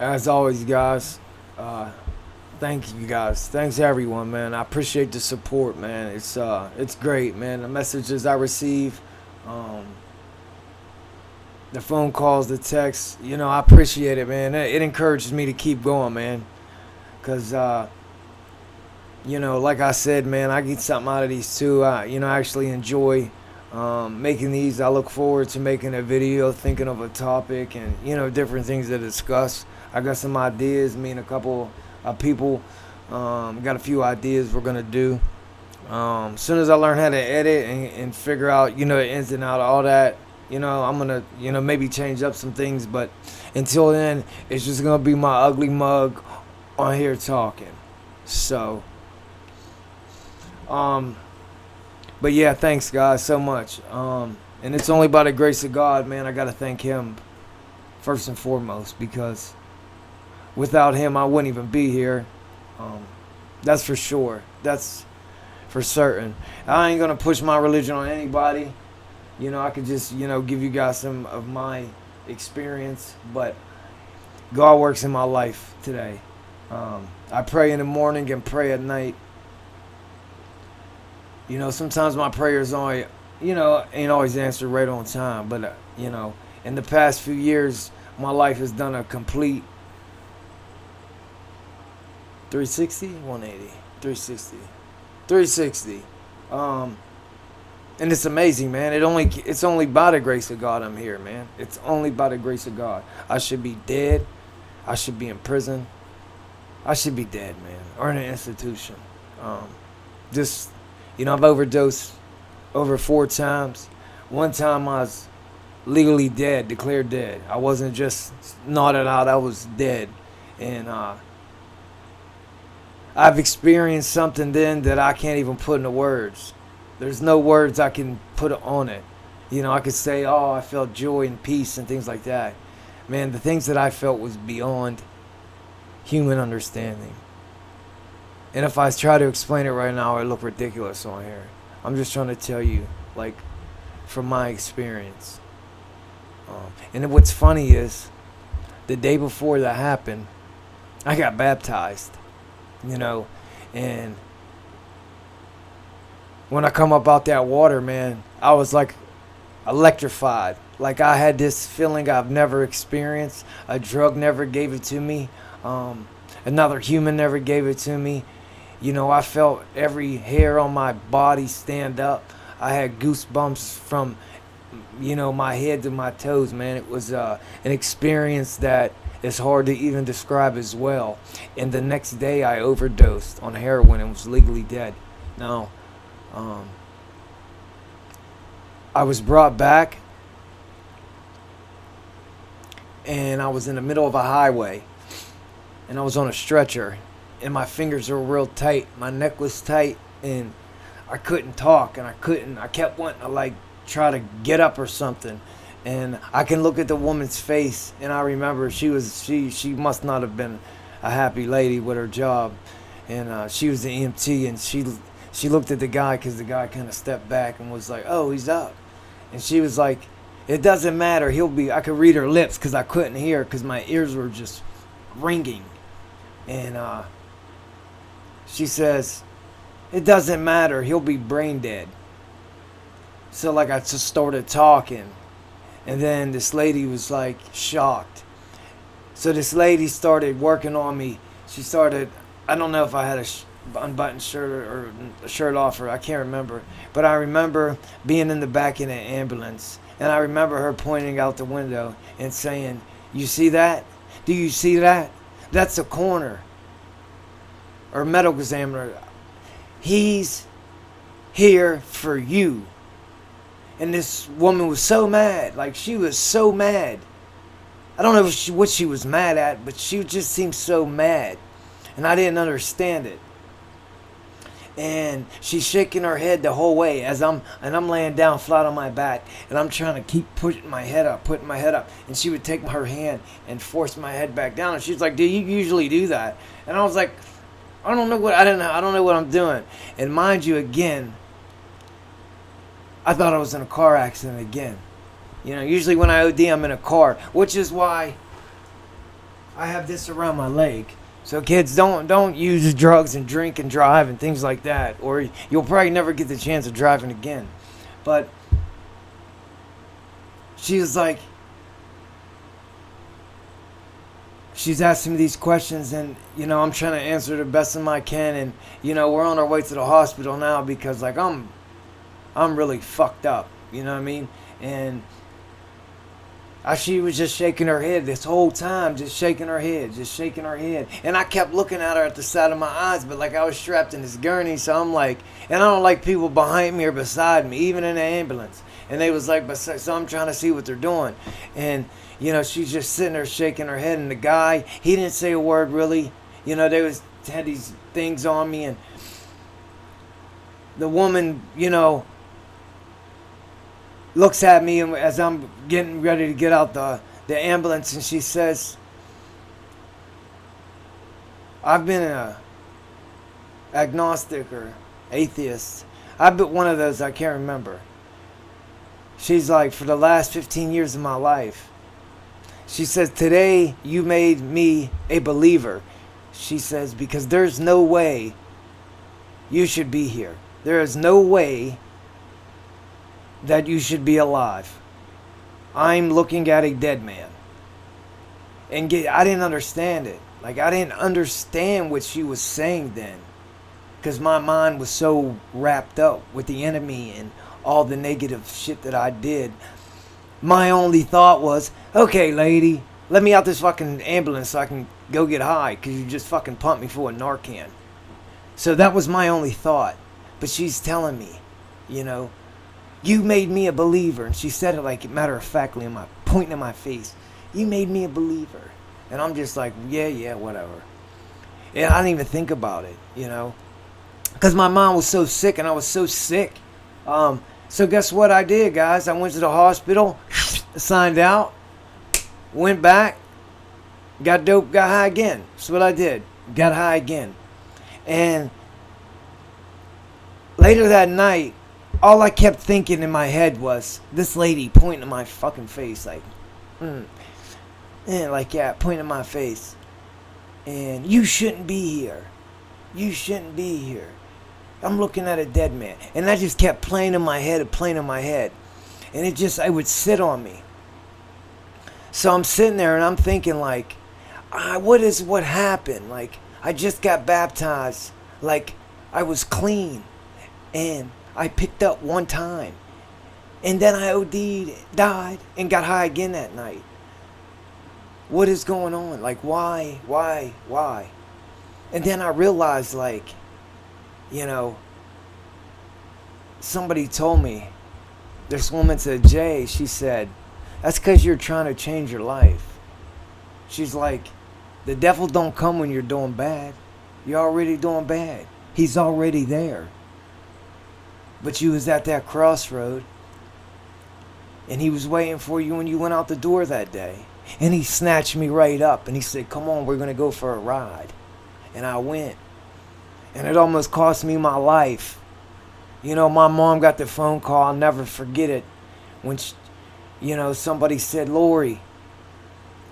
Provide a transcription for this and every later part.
As always, guys, uh, thank you guys. Thanks everyone, man. I appreciate the support, man. It's great, man. The messages I receive, um, the phone calls, the texts, I appreciate it, man. It encourages me to keep going, man. Cause like I said, man, I get something out of these too. I actually enjoy making these. I look forward to making a video, thinking of a topic, and different things to discuss. I got some ideas. Me and a couple of people got a few ideas we're gonna do. As soon as I learn how to edit and figure out, the ins and out of all that, I'm gonna, maybe change up some things. But until then, it's just gonna be my ugly mug on here talking. So, um, but yeah, thanks guys so much. And it's only by the grace of God, man. I gotta thank Him first and foremost because without Him, I wouldn't even be here. Um, that's for sure. That's for certain. I ain't gonna push my religion on anybody. I could just, give you guys some of my experience, but God works in my life today. I pray in the morning and pray at night. Sometimes my prayers only, ain't always answered right on time, but, in the past few years, my life has done a complete 360, 180, 360, 360. And it's amazing, man. It's only by the grace of God I'm here, man. It's only by the grace of God. I should be dead. I should be in prison. I should be dead, man, or in an institution. Just, I've overdosed over 4 times. One time I was legally dead, declared dead. I wasn't just nodded out. I was dead, and I've experienced something then that I can't even put into words. There's no words I can put on it. I could say, oh, I felt joy and peace and things like that. Man, the things that I felt was beyond human understanding. And if I try to explain it right now, it look ridiculous on here. I'm just trying to tell you, like, from my experience. And what's funny is, the day before that happened, I got baptized. And when I come up out that water, man, I was like electrified. Like I had this feeling I've never experienced. A drug never gave it to me. Another human never gave it to me. I felt every hair on my body stand up. I had goosebumps from, my head to my toes, man. It was an experience that is hard to even describe as well. And the next day I overdosed on heroin and was legally dead. Now, I was brought back, and I was in the middle of a highway, and I was on a stretcher, and my fingers were real tight. My neck was tight, and I couldn't talk, and I kept wanting to, like, try to get up or something. And I can look at the woman's face, and I remember she must not have been a happy lady with her job. And she was the EMT, and she looked at the guy because the guy kind of stepped back and was like, oh, he's up. And she was like, it doesn't matter. I could read her lips because I couldn't hear because my ears were just ringing. And she says, it doesn't matter. He'll be brain dead. So, like, I just started talking. And then this lady was, like, shocked. So this lady started working on me. She started, I don't know if I had a unbuttoned shirt or a shirt off her. I can't remember. But I remember being in the back of the ambulance. And I remember her pointing out the window and saying, you see that? Do you see that? That's a coroner or medical examiner. He's here for you. And this woman was so mad. Like, she was so mad. I don't know what she was mad at, but she just seemed so mad. And I didn't understand it. And she's shaking her head the whole way as I'm laying down flat on my back. And I'm trying to keep putting my head up. And she would take her hand and force my head back down. And she's like, do you usually do that? And I was like, I don't know what I'm doing. And mind you, again, I thought I was in a car accident again. Usually when I OD, I'm in a car, which is why I have this around my leg. So kids, don't use drugs and drink and drive and things like that, or you'll probably never get the chance of driving again. But she was like, she's asking me these questions, and I'm trying to answer the best of my can, and we're on our way to the hospital now because like I'm really fucked up. You know what I mean? And she was just shaking her head this whole time, just shaking her head. And I kept looking at her at the side of my eyes, but like I was strapped in this gurney, so I'm like, and I don't like people behind me or beside me, even in the ambulance. And they was like, so I'm trying to see what they're doing. And, she's just sitting there shaking her head. And the guy, he didn't say a word really. They had these things on me. And the woman, looks at me as I'm getting ready to get out the ambulance, and she says, I've been a agnostic or atheist. I've been one of those, I can't remember. She's like, for the last 15 years of my life. She says, today you made me a believer. She says, because there's no way you should be here. There is no way that you should be alive. I'm looking at a dead man. And I didn't understand it. Like, I didn't understand what she was saying then. Because my mind was so wrapped up with the enemy and all the negative shit that I did. My only thought was, okay, lady, let me out this fucking ambulance so I can go get high. Because you just fucking pumped me full of Narcan. So that was my only thought. But she's telling me, you made me a believer. And she said it like matter of factly, pointing in my face. You made me a believer. And I'm just like, yeah, whatever. And I didn't even think about it, Because my mom was so sick and I was so sick. So guess what I did, guys? I went to the hospital, signed out, went back, got dope, got high again. That's what I did. Got high again. And later that night, all I kept thinking in my head was this lady pointing in my fucking face, like, pointing in my face. And you shouldn't be here. You shouldn't be here. I'm looking at a dead man. And that just kept playing in my head. And it would sit on me. So I'm sitting there and I'm thinking like, what happened? Like, I just got baptized. Like, I was clean. And I picked up one time. And then I OD'd, died, and got high again that night. What is going on? Like, why? And then I realized, like, somebody told me, this woman said, Jay, she said, that's because you're trying to change your life. She's like, the devil don't come when you're doing bad. You're already doing bad. He's already there. But you was at that crossroad, and he was waiting for you when you went out the door that day. And he snatched me right up, and he said, come on, we're going to go for a ride. And I went. And it almost cost me my life. My mom got the phone call. I'll never forget it. When, somebody said, Lori.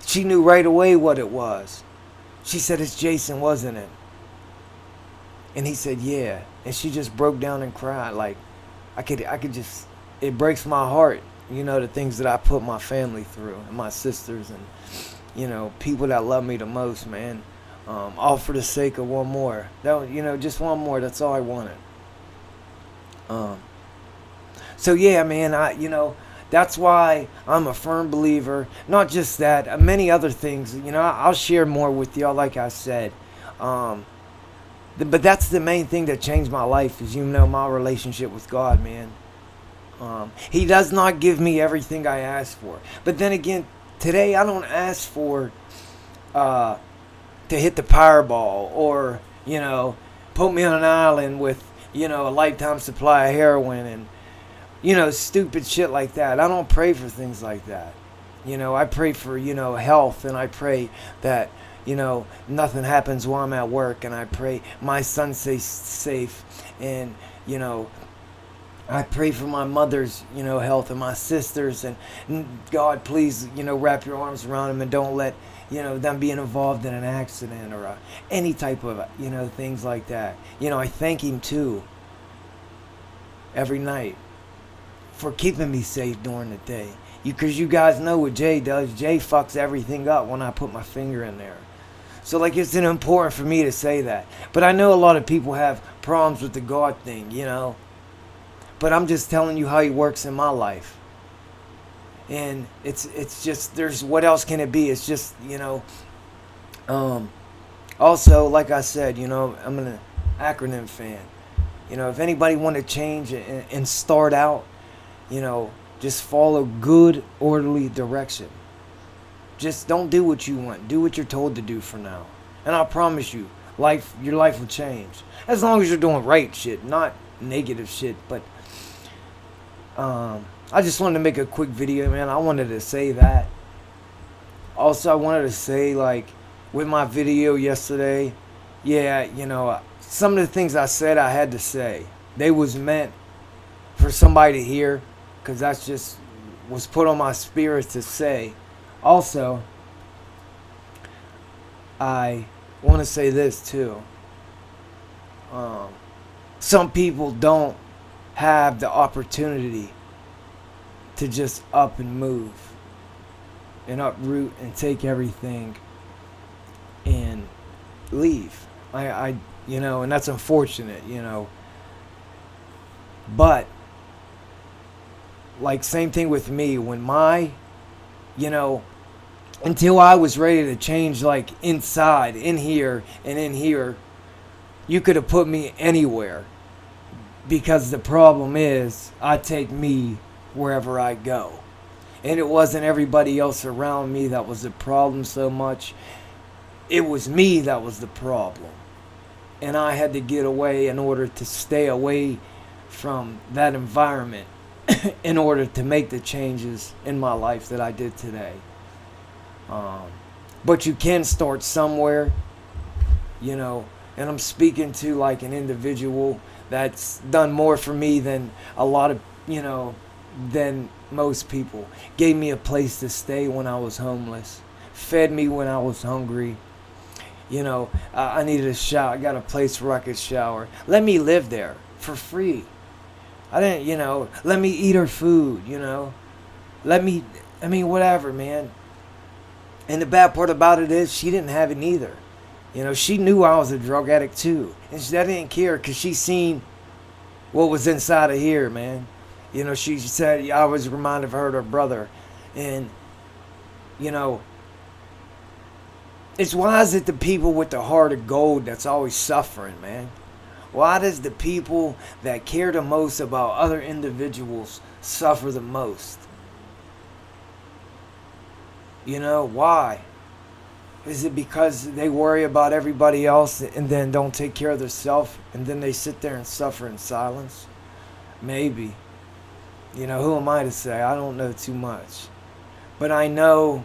She knew right away what it was. She said, it's Jason, wasn't it? And he said, yeah. And she just broke down and cried. Like, I could just, it breaks my heart, the things that I put my family through, and my sisters, and, people that love me the most, man. All for the sake of one more. That, just one more. That's all I wanted. So yeah, man, that's why I'm a firm believer. Not just that, many other things. I'll share more with y'all, like I said. But that's the main thing that changed my life is, my relationship with God, man. He does not give me everything I ask for. But then again, today I don't ask for to hit the Powerball or, put me on an island with, a lifetime supply of heroin and, stupid shit like that. I don't pray for things like that. I pray for, health, and I pray that, nothing happens while I'm at work, and I pray my son stays safe, and, I pray for my mother's, health, and my sisters, and God, please, wrap your arms around them and don't let, them being involved in an accident or any type of, things like that. I thank Him too every night for keeping me safe during the day. Because you guys know what Jay does. Jay fucks everything up when I put my finger in there. So, it's important for me to say that. But I know a lot of people have problems with the God thing, But I'm just telling you how He works in my life. And it's just, what else can it be? It's just, also, like I said, I'm an acronym fan. If anybody want to change and start out, just follow good, orderly direction. Just don't do what you want. Do what you're told to do for now. And I promise you, your life will change. As long as you're doing right shit, not negative shit. But I just wanted to make a quick video, man. I wanted to say that. Also, I wanted to say, with my video yesterday, yeah, some of the things I said I had to say. They was meant for somebody to hear, because that's just was put on my spirit to say. Also, I want to say this too. Some people don't have the opportunity to just up and move and uproot and take everything and leave. And that's unfortunate, But same thing with me. When until I was ready to change, inside, in here, and in here, you could have put me anywhere. Because the problem is, I take me wherever I go. And it wasn't everybody else around me that was the problem so much. It was me that was the problem. And I had to get away in order to stay away from that environment in order to make the changes in my life that I did today. But you can start somewhere, and I'm speaking to an individual that's done more for me than a lot of, than most people. Gave me a place to stay when I was homeless, fed me when I was hungry. I needed a shower. I got a place where I could shower. Let me live there for free. I didn't, let me eat her food, whatever, man. And the bad part about it is she didn't have it neither. She knew I was a drug addict too. And she didn't care because she seen what was inside of here, man. She said, I was reminded of her and her brother. And, it's why is it the people with the heart of gold that's always suffering, man? Why does the people that care the most about other individuals suffer the most? Why? Is it because they worry about everybody else and then don't take care of themselves and then they sit there and suffer in silence? Maybe. Who am I to say? I don't know too much. But I know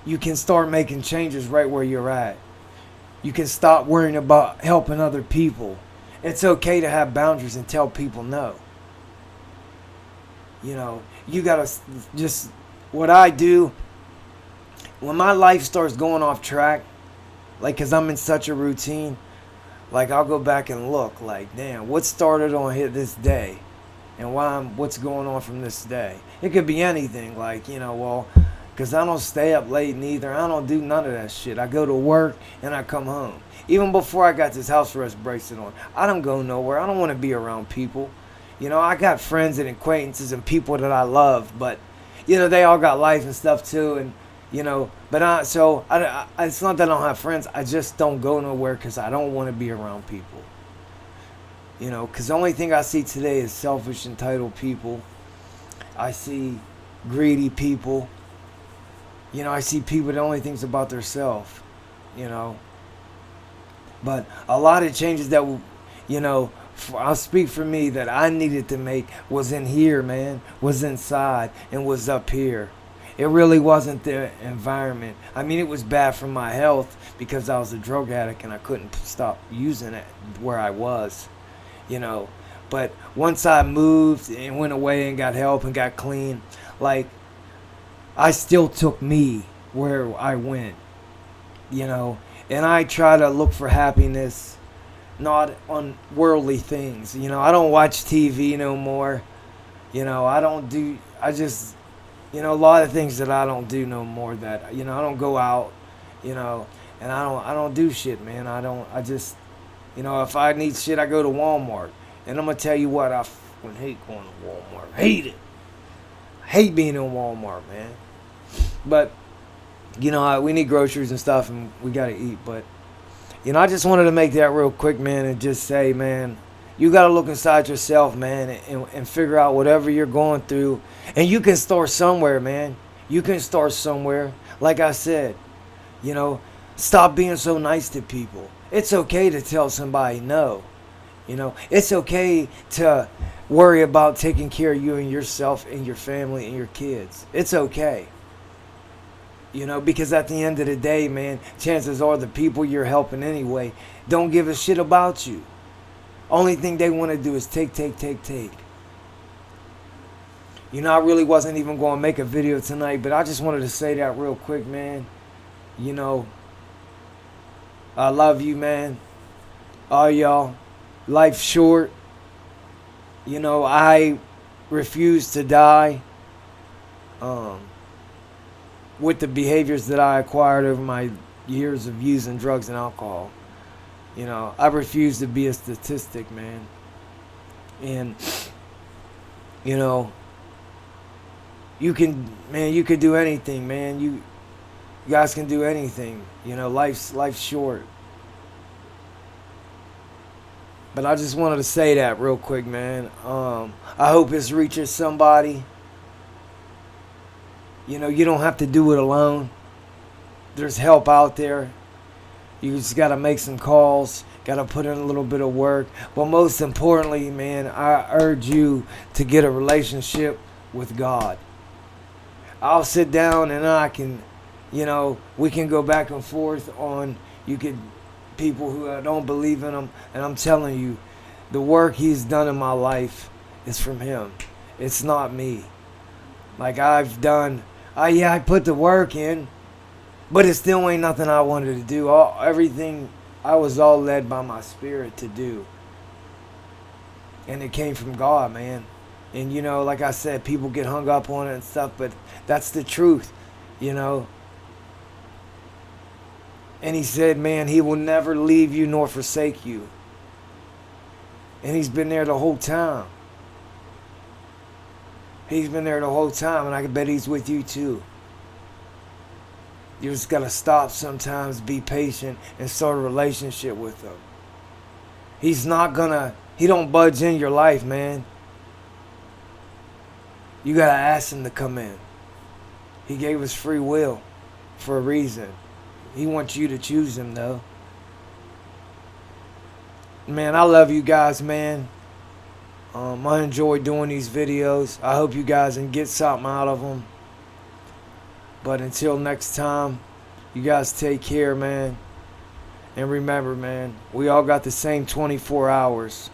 you can start making changes right where you're at. You can stop worrying about helping other people. It's okay to have boundaries and tell people no. You gotta just, what I do, when my life starts going off track, cause I'm in such a routine, I'll go back and look, damn, what started on here this day? And what's going on from this day? It could be anything, because I don't stay up late neither. I don't do none of that shit. I go to work and I come home. Even before I got this house arrest bracelet on, I don't go nowhere. I don't want to be around people. I got friends and acquaintances and people that I love, but, they all got life and stuff too. And, but it's not that I don't have friends. I just don't go nowhere because I don't want to be around people. Because the only thing I see today is selfish, entitled people. I see greedy people. I see people that only thinks about themselves, But a lot of changes that, I'll speak for me, that I needed to make was in here, man, was inside and was up here. It really wasn't the environment. It was bad for my health because I was a drug addict and I couldn't stop using it where I was. you know. But once I moved and went away and got help and got clean, like, I still took me where I went, you know. And I try to look for happiness, not on worldly things. You know, I don't watch TV no more. You know, I just, you know, a lot of things that I don't do no more that, you know, I don't go out, you know, and I don't do shit, man. I just, you know, if I need shit, I go to Walmart. And I'm going to tell you what, I fucking hate going to Walmart. Hate it. I hate being in Walmart, man. But, you know, we need groceries and stuff, and we got to eat. But, you know, I just wanted to make that real quick, man, and just say, man, you got to look inside yourself, man, and figure out whatever you're going through. And you can start somewhere, man. You can start somewhere. Like I said, you know, stop being so nice to people. It's okay to tell somebody no. You know, it's okay to worry about taking care of you and yourself and your family and your kids. It's okay. You know, because at the end of the day, man, chances are the people you're helping anyway don't give a shit about you. Only thing they want to do is take. You know, I really wasn't even going to make a video tonight, but I just wanted to say that real quick, man. You know, I love you, man. All y'all. Life's short. You know, I refuse to die with the behaviors that I acquired over my years of using drugs and alcohol. You know, I refuse to be a statistic, man. And, you know, you can do anything, man. You guys can do anything. You know, life's short. But I just wanted to say that real quick, man. I hope this reaches somebody. You know, you don't have to do it alone. There's help out there. You just got to make some calls. Got to put in a little bit of work. But most importantly, man, I urge you to get a relationship with God. I'll sit down and I can, you know, we can go back and forth on, you could, people who don't believe in him, and I'm telling you, the work he's done in my life is from him. It's not me. Like I've done, I put the work in, but it still ain't nothing I wanted to do. Everything I was all led by my spirit to do, and it came from God, man. And you know, like I said, people get hung up on it and stuff, but that's the truth, you know. And he said, man, he will never leave you nor forsake you. And he's been there the whole time. He's been there the whole time, and I bet he's with you too. You just got to stop sometimes, be patient, and start a relationship with him. He don't budge in your life, man. You got to ask him to come in. He gave us free will for a reason. He wants you to choose him, though. Man, I love you guys, man. I enjoy doing these videos. I hope you guys can get something out of them. But until next time, you guys take care, man. And remember, man, we all got the same 24 hours.